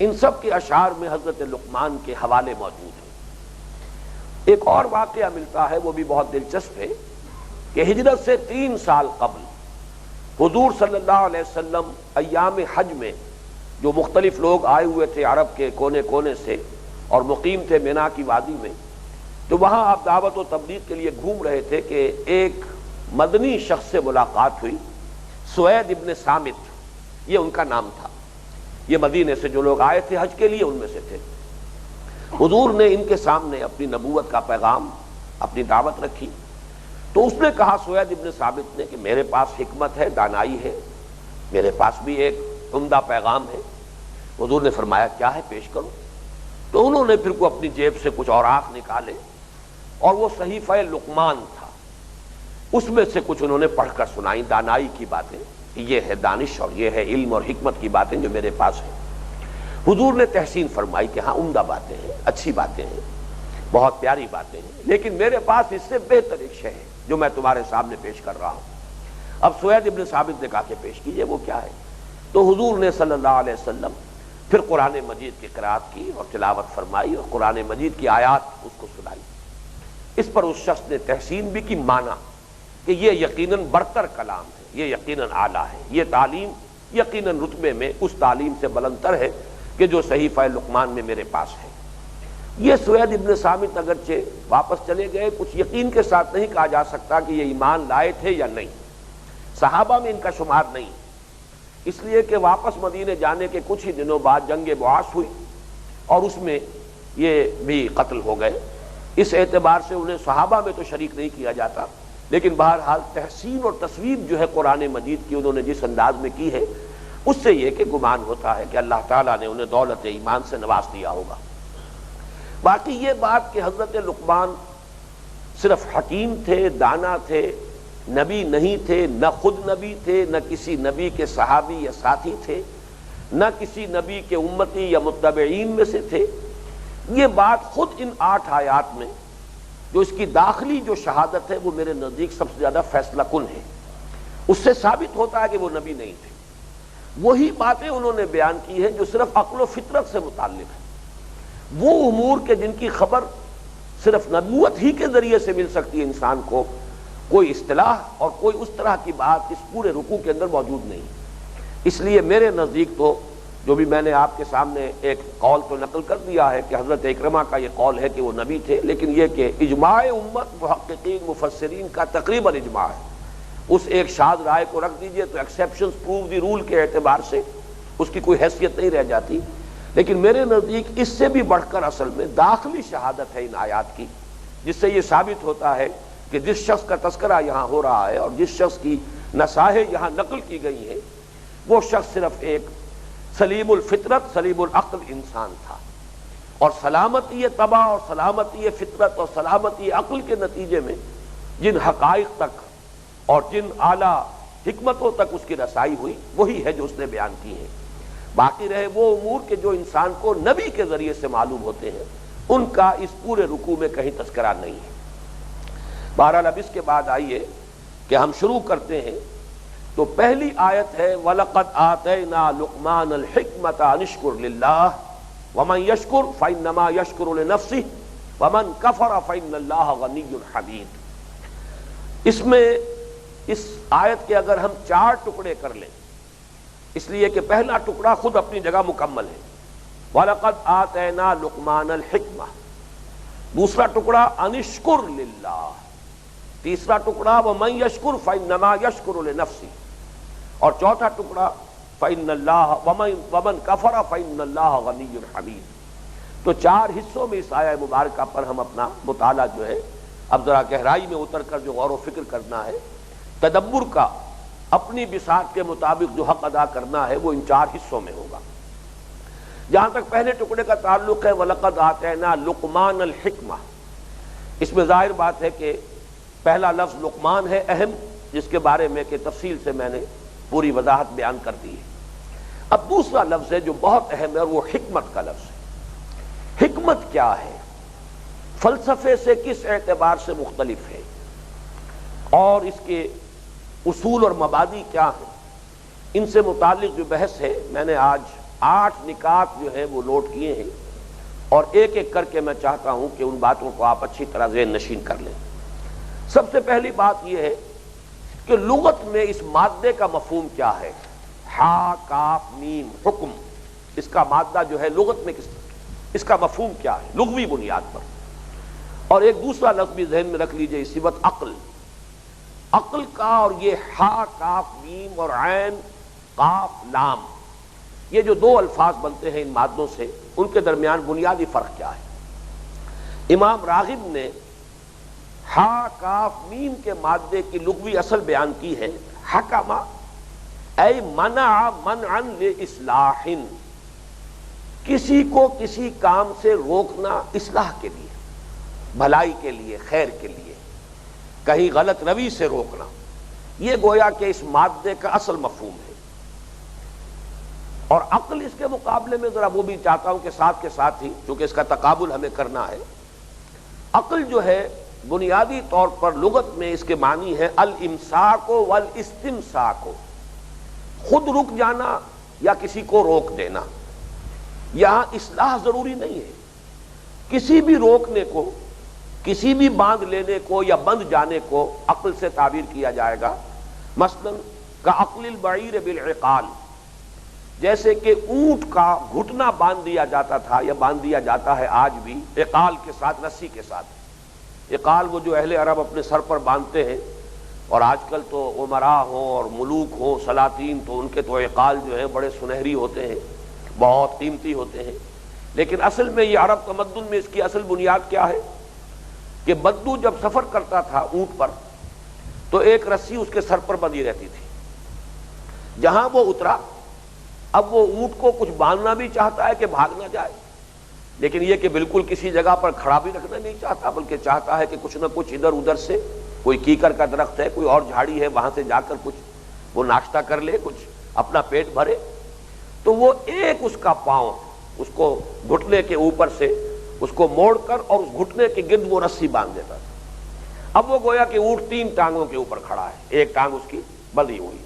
ان سب کے اشعار میں حضرت لقمان کے حوالے موجود ہیں۔ ایک اور واقعہ ملتا ہے، وہ بھی بہت دلچسپ ہے، کہ ہجرت سے 3 سال قبل حضور صلی اللہ علیہ وسلم ایام حج میں جو مختلف لوگ آئے ہوئے تھے عرب کے کونے کونے سے اور مقیم تھے مینا کی وادی میں، تو وہاں آپ دعوت و تبلیغ کے لیے گھوم رہے تھے کہ ایک مدنی شخص سے ملاقات ہوئی، سوید ابن صامت یہ ان کا نام تھا۔ یہ مدینے سے جو لوگ آئے تھے حج کے لیے ان میں سے تھے۔ حضور نے ان کے سامنے اپنی نبوت کا پیغام، اپنی دعوت رکھی، تو اس نے کہا سوید ابن ثابت نے کہ میرے پاس حکمت ہے، دانائی ہے، میرے پاس بھی ایک عمدہ پیغام ہے۔ حضور نے فرمایا کیا ہے، پیش کرو۔ تو انہوں نے پھر کو اپنی جیب سے کچھ اوراق نکالے اور وہ صحیفہ لقمان تھا، اس میں سے کچھ انہوں نے پڑھ کر سنائی دانائی کی باتیں، یہ ہے دانش اور یہ ہے علم اور حکمت کی باتیں جو میرے پاس ہیں۔ حضور نے تحسین فرمائی کہ ہاں عمدہ باتیں ہیں، اچھی باتیں ہیں، بہت پیاری باتیں ہیں، لیکن میرے پاس اس سے بہتر ایک شے ہے جو میں تمہارے سامنے پیش کر رہا ہوں۔ اب سوید ابن ثابت نے کہا کہ پیش کیجئے، وہ کیا ہے؟ تو حضور نے صلی اللہ علیہ وسلم پھر قرآن مجید کی قرأت کی اور تلاوت فرمائی اور قرآن مجید کی آیات اس کو سنائی۔ اس پر اس شخص نے تحسین بھی کی، مانا کہ یہ یقیناً برتر کلام ہے، یہ یقیناً اعلیٰ ہے، یہ تعلیم یقیناً رتبے میں اس تعلیم سے بلندتر ہے کہ جو صحیفہ لقمان میں میرے پاس ہے۔ یہ سوید ابن صامت اگرچہ واپس چلے گئے، کچھ یقین کے ساتھ نہیں کہا جا سکتا کہ یہ ایمان لائے تھے یا نہیں، صحابہ میں ان کا شمار نہیں، اس لیے کہ واپس مدینے جانے کے کچھ ہی دنوں بعد جنگ بعاث ہوئی اور اس میں یہ بھی قتل ہو گئے۔ اس اعتبار سے انہیں صحابہ میں تو شریک نہیں کیا جاتا، لیکن بہرحال تحسین اور تصویر جو ہے قرآن مجید کی انہوں نے جس انداز میں کی ہے، اس سے یہ کہ گمان ہوتا ہے کہ اللہ تعالیٰ نے انہیں دولت ایمان سے نواز دیا ہوگا۔ باقی یہ بات کہ حضرت لقمان صرف حکیم تھے، دانا تھے، نبی نہیں تھے، نہ خود نبی تھے، نہ کسی نبی کے صحابی یا ساتھی تھے، نہ کسی نبی کے امتی یا متبعین میں سے تھے، یہ بات خود ان 8 آیات میں جو اس کی داخلی جو شہادت ہے وہ میرے نزدیک سب سے زیادہ فیصلہ کن ہے۔ اس سے ثابت ہوتا ہے کہ وہ نبی نہیں تھے۔ وہی باتیں انہوں نے بیان کی ہیں جو صرف عقل و فطرت سے متعلق ہیں، وہ امور کے جن کی خبر صرف نبوت ہی کے ذریعے سے مل سکتی ہے انسان کو، کوئی اصطلاح اور کوئی اس طرح کی بات اس پورے رکوع کے اندر موجود نہیں۔ اس لیے میرے نزدیک تو جو بھی میں نے آپ کے سامنے ایک قول تو نقل کر دیا ہے کہ حضرت اکرمہ کا یہ قول ہے کہ وہ نبی تھے، لیکن یہ کہ اجماع امت محققین مفسرین کا تقریباً اجماع ہے۔ اس ایک شاذ رائے کو رکھ دیجئے تو ایکسیپشنز پروو دی رول کے اعتبار سے اس کی کوئی حیثیت نہیں رہ جاتی، لیکن میرے نزدیک اس سے بھی بڑھ کر اصل میں داخلی شہادت ہے ان آیات کی، جس سے یہ ثابت ہوتا ہے کہ جس شخص کا تذکرہ یہاں ہو رہا ہے اور جس شخص کی نصائح یہاں نقل کی گئی ہیں، وہ شخص صرف ایک سلیم الفطرت سلیم العقل انسان تھا، اور سلامتی طبع اور سلامتی فطرت اور سلامتی عقل کے نتیجے میں جن حقائق تک اور جن اعلیٰ حکمتوں تک اس کی رسائی ہوئی وہی ہے جو اس نے بیان کی ہے۔ باقی رہے وہ امور کے جو انسان کو نبی کے ذریعے سے معلوم ہوتے ہیں، ان کا اس پورے رکوع میں کہیں تذکرہ نہیں ہے۔ بہرحال اب اس کے بعد آئیے کہ ہم شروع کرتے ہیں۔ تو پہلی آیت ہے وَلَقَدْ آتَيْنَا لُقْمَانَ الْحِكْمَةَ أَنِ اشْكُرْ لِلَّهِ وَمَنْ يَشْكُرْ فَإِنَّمَا يَشْكُرُ لِنَفْسِهِ وَمَنْ كَفَرَ فَإِنَّ اللَّهَ غَنِيٌّ حَمِيدٌ۔ اس میں اس آیت کے اگر ہم 4 ٹکڑے کر لیں، اس لیے کہ پہلا ٹکڑا خود اپنی جگہ مکمل ہے، وَلَقَدْ آتَيْنَا لُقْمَانَ الْحِكْمَةَ، دوسرا ٹکڑا أَنِ اشْكُرْ لِلَّهِ، تیسرا ٹکڑا وَمَنْ يَشْكُرْ فَإِنَّمَا يَشْكُرُ لِنَفْسِهِ، اور چوتھا ٹکڑا فَإِنَّ اللَّهَ وَمَنْ كَفَرَ فَإِنَّ اللَّهَ غَنِيٌّ حَمِيدٌ۔ تو 4 حصوں میں اس آیہ مبارکہ پر ہم اپنا مطالعہ جو ہے اب ذرا گہرائی میں اتر کر جو غور و فکر کرنا ہے، تدبر کا اپنی بساط کے مطابق جو حق ادا کرنا ہے وہ ان 4 حصوں میں ہوگا۔ جہاں تک پہلے ٹکڑے کا تعلق ہے وَلَقَدْ آتَيْنَا لُقْمَانَ الْحِكْمَةَ، اس میں ظاہر بات ہے کہ پہلا لفظ لقمان ہے اہم، جس کے بارے میں کہ تفصیل سے میں نے پوری وضاحت بیان کر دی ہے۔ اب دوسرا لفظ ہے جو بہت اہم ہے اور وہ حکمت کا لفظ ہے۔ حکمت کیا ہے؟ فلسفے سے کس اعتبار سے مختلف ہے؟ اور اس کے اصول اور مبادی کیا ہیں، ان سے متعلق جو بحث ہے، میں نے آج 8 نکات جو ہیں وہ نوٹ کیے ہیں، اور ایک ایک کر کے میں چاہتا ہوں کہ ان باتوں کو آپ اچھی طرح ذہن نشین کر لیں۔ سب سے پہلی بات یہ ہے کہ لغت میں اس مادے کا مفہوم کیا ہے، ہا کاف میم حکم، اس کا مادہ جو ہے لغت میں اس کا مفہوم کیا ہے لغوی بنیاد پر۔ اور ایک دوسرا لفظ بھی ذہن میں رکھ لیجئے اسی وقت، عقل۔ عقل کا اور یہ ہا کاف میم اور عین قاف لام، یہ جو 2 الفاظ بنتے ہیں ان مادوں سے، ان کے درمیان بنیادی فرق کیا ہے؟ امام راغب نے ہا کاف میم کے مادے کی لغوی اصل بیان کی ہے، حکما ای منع منعا لاصلاح، کسی کو کسی کام سے روکنا اصلاح کے لیے، بھلائی کے لیے، خیر کے لیے، کہیں غلط روی سے روکنا، یہ گویا کہ اس مادے کا اصل مفہوم ہے۔ اور عقل اس کے مقابلے میں ذرا وہ بھی چاہتا ہوں کہ ساتھ کے ساتھ ہی، چونکہ اس کا تقابل ہمیں کرنا ہے، عقل جو ہے بنیادی طور پر لغت میں اس کے معنی ہے الامساک والاستمساک، خود رک جانا یا کسی کو روک دینا۔ یہاں اصلاح ضروری نہیں ہے، کسی بھی روکنے کو، کسی بھی باندھ لینے کو یا بند جانے کو عقل سے تعبیر کیا جائے گا۔ مثلا کعقل البعیر بالعقال، جیسے کہ اونٹ کا گھٹنا باندھ دیا جاتا تھا یا باندھ دیا جاتا ہے آج بھی عقال کے ساتھ، رسی کے ساتھ۔ عقال وہ جو اہل عرب اپنے سر پر باندھتے ہیں، اور آج کل تو عمراء ہوں اور ملوک ہوں، سلاطین، تو ان کے تو عقال جو ہیں بڑے سنہری ہوتے ہیں، بہت قیمتی ہوتے ہیں۔ لیکن اصل میں یہ عرب تمدن میں اس کی اصل بنیاد کیا ہے کہ بدو جب سفر کرتا تھا اونٹ پر تو ایک رسی اس کے سر پر بندھی رہتی تھی، جہاں وہ اترا اب وہ اونٹ کو کچھ باندھنا بھی چاہتا ہے کہ بھاگ نہ جائے، لیکن یہ کہ بالکل کسی جگہ پر کھڑا بھی رکھنا نہیں چاہتا، بلکہ چاہتا ہے کہ کچھ نہ کچھ ادھر ادھر سے، کوئی کیکر کا درخت ہے، کوئی اور جھاڑی ہے، وہاں سے جا کر کچھ وہ ناشتہ کر لے، کچھ اپنا پیٹ بھرے۔ تو وہ ایک اس کا پاؤں اس کو گھٹنے کے اوپر سے اس کو موڑ کر اور اس گھٹنے کے گرد وہ رسی باندھ دیتا تھا۔ اب وہ گویا کہ اونٹ 3 ٹانگوں کے اوپر کھڑا ہے، ایک ٹانگ اس کی بندھی ہوئی،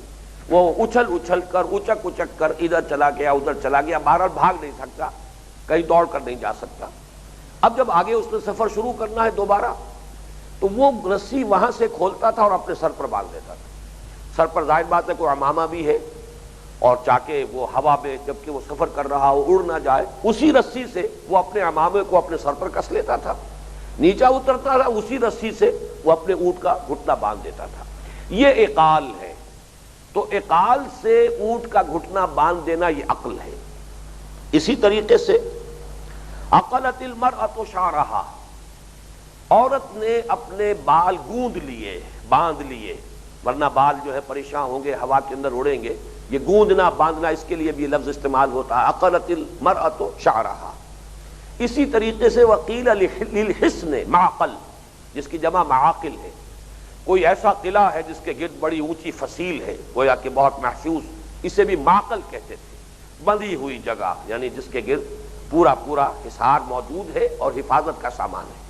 وہ اچھل اچھل کر اچک اچک کر ادھر چلا گیا ادھر چلا گیا، بہرحال بھاگ نہیں سکتا، کہیں دوڑ کر نہیں جا سکتا۔ اب جب آگے اس نے سفر شروع کرنا ہے دوبارہ، تو وہ رسی وہاں سے کھولتا تھا اور اپنے سر پر باندھ دیتا تھا۔ سر پر ظاہر بات ہے کوئی عمامہ بھی ہے، اور چاہے وہ ہوا میں جبکہ وہ سفر کر رہا ہو اڑ نہ جائے، اسی رسی سے وہ اپنے عمامے کو اپنے سر پر کس لیتا تھا، نیچا اترتا تھا، اسی رسی سے وہ اپنے اونٹ کا گھٹنا باندھ دیتا تھا۔ یہ عقال ہے۔ تو عقال سے اونٹ کا گھٹنا باندھ دینا یہ عقل ہے۔ اسی طریقے سے عقلت المرأۃ شعرہا، عورت نے اپنے بال گوندھ لیے، باندھ لیے، ورنہ بال جو ہے پریشان ہوں گے، ہوا کے اندر اڑیں گے، یہ گوندنا باندھنا، اس کے لیے بھی لفظ استعمال ہوتا ہے، عقلت المرأۃ شعرہا۔ اسی طریقے سے وقیل للحسن معقل، جس کی جمع معاقل ہے، کوئی ایسا قلعہ ہے جس کے گرد بڑی اونچی فصیل ہے، گویا کہ بہت محفوظ، اسے بھی معقل کہتے تھے، بندھی ہوئی جگہ، یعنی جس کے گرد پورا پورا حصار موجود ہے اور حفاظت کا سامان ہے۔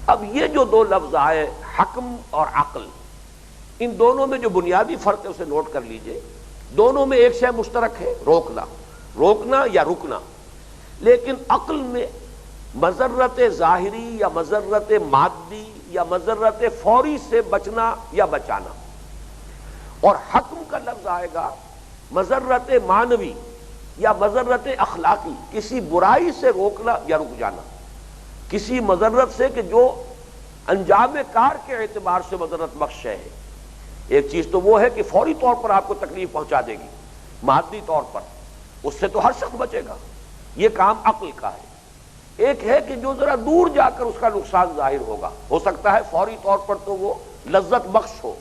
اب یہ جو 2 لفظ آئے، حکم اور عقل، ان دونوں میں جو بنیادی فرق ہے اسے نوٹ کر لیجئے۔ دونوں میں ایک شے مشترک ہے، روکنا، روکنا یا رکنا، لیکن عقل میں مضرت ظاہری یا مضرت مادی یا مضرت فوری سے بچنا یا بچانا، اور حکم کا لفظ آئے گا مضرت معنوی یا مضرت اخلاقی، کسی برائی سے روکنا یا رک جانا، کسی مضرت سے کہ جو انجام کار کے اعتبار سے مضرت بخش ہے۔ ایک چیز تو وہ ہے کہ فوری طور پر آپ کو تکلیف پہنچا دے گی، مادی طور پر اس سے تو ہر شخص بچے گا، یہ کام عقل کا ہے۔ ایک ہے کہ جو ذرا دور جا کر اس کا نقصان ظاہر ہوگا، ہو سکتا ہے فوری طور پر تو وہ لذت بخش ہو،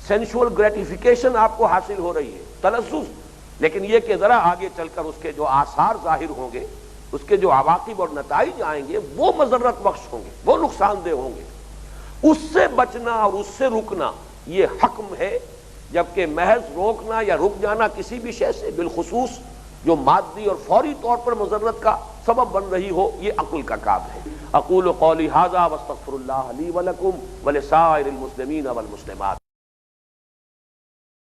سینشول گریٹیفیکیشن آپ کو حاصل ہو رہی ہے، تلذذ، لیکن یہ کہ ذرا آگے چل کر اس کے جو آثار ظاہر ہوں گے، اس کے جو عواقب اور نتائج آئیں گے، وہ مضرت بخش ہوں گے، وہ نقصان دہ ہوں گے، اس سے بچنا اور اس سے رکنا یہ حکم ہے۔ جبکہ محض روکنا یا رک جانا کسی بھی شے سے، بالخصوص جو مادی اور فوری طور پر مضرت کا سبب بن رہی ہو، یہ عقل کا کام ہے۔ اقول قولی ھذا واستغفر اللہ لی ولکم ولسائر المسلمین والمسلمات.